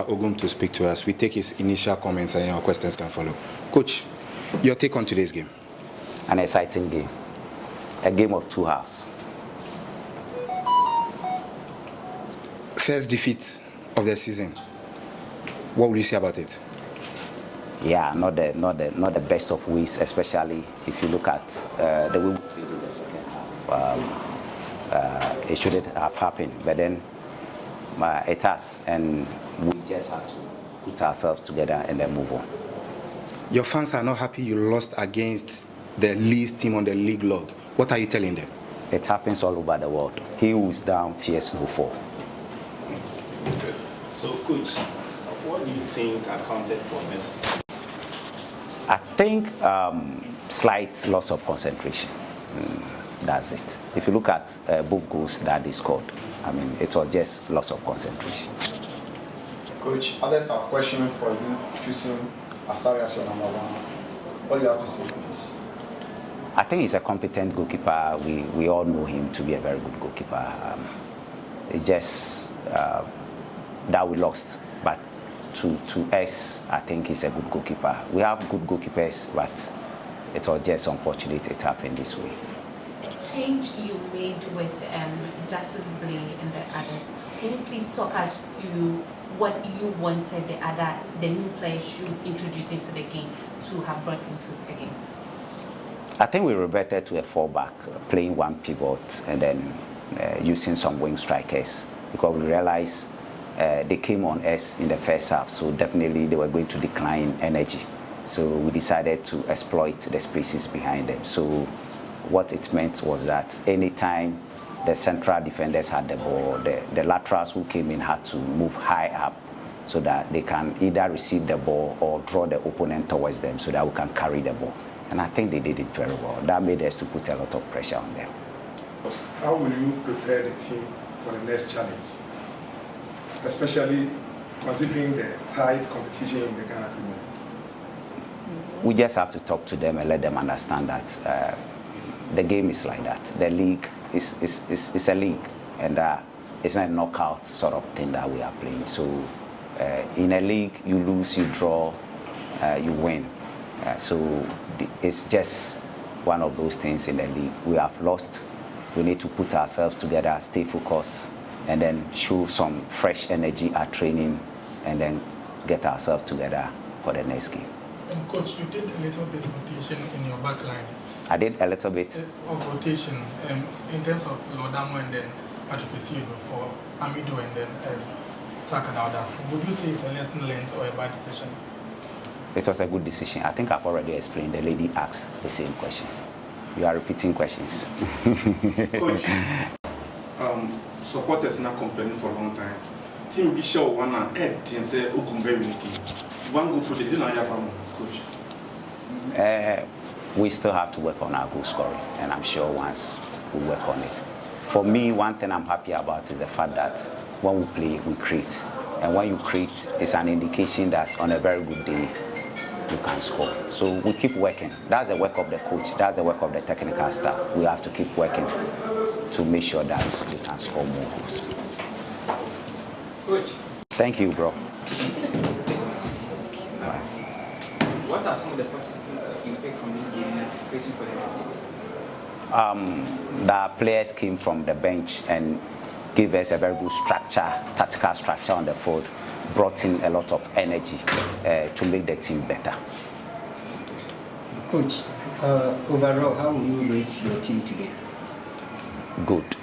Ogum to speak to us. We take his initial comments and our questions can follow. Coach, your take on today's game? An exciting game. A game of two halves. First defeat of the season. What will you say about it? Yeah, not the best of ways, especially if you look at the way we played in the second half. It shouldn't have happened, but then it has, and we just have to put ourselves together and then move on. Your fans are not happy you lost against the least team on the league log. What are you telling them? It happens all over the world. He who is down fears no fall. So, Coach, what do you think accounted for this? I think slight loss of concentration. That's it. If you look at both goals that they scored, I mean, it was just loss of concentration. Coach, others have questions for you choosing Asante as your number one. What do you have to say, please? I think he's a competent goalkeeper. We all know him to be a very good goalkeeper. It's just that we lost, but to us, I think he's a good goalkeeper. We have good goalkeepers, but it was just unfortunate it happened this way. Change you made with Justice Blay and the others. Can you please talk us through what you wanted the new players you introduced into the game to have brought into the game? I think we reverted to a 4-back, playing one pivot and then using some wing strikers, because we realized they came on us in the first half, so definitely they were going to decline energy. So we decided to exploit the spaces behind them. So what it meant was that anytime the central defenders had the ball, the laterals who came in had to move high up so that they can either receive the ball or draw the opponent towards them so that we can carry the ball. And I think they did it very well. That made us to put a lot of pressure on them. How will you prepare the team for the next challenge? Especially considering the tight competition in the Ghana Premier League. We just have to talk to them and let them understand that the game is like that. The league is a league, and it's not a knockout sort of thing that we are playing. So in a league, you lose, you draw, you win. So it's just one of those things in the league. We have lost. We need to put ourselves together, stay focused, and then show some fresh energy at training, and then get ourselves together for the next game. Coach, you did a little bit of rotation in your back line. I did a little bit of rotation in terms of Lodamo and then Patrick Esido for Amido and then Saka Dauda. Would you say it's a lesson learned or a bad decision? It was a good decision. I think I've already explained. The lady asked the same question. You are repeating questions. Coach, supporters now complaining for a long time. Team Bishop one and Ed and say Ogum very one go put it in our family, Coach. We still have to work on our goal scoring, and I'm sure once we work on it. For me, one thing I'm happy about is the fact that when we play, we create. And when you create, it's an indication that on a very good day, you can score. So we keep working. That's the work of the coach. That's the work of the technical staff. We have to keep working to make sure that we can score more goals. Coach. Thank you, bro. What are some of the practices you take from this game in anticipation for the next game? The players came from the bench and gave us a very good structure, tactical structure on the field, brought in a lot of energy to make the team better. Coach, overall, how will you rate your team today? Good.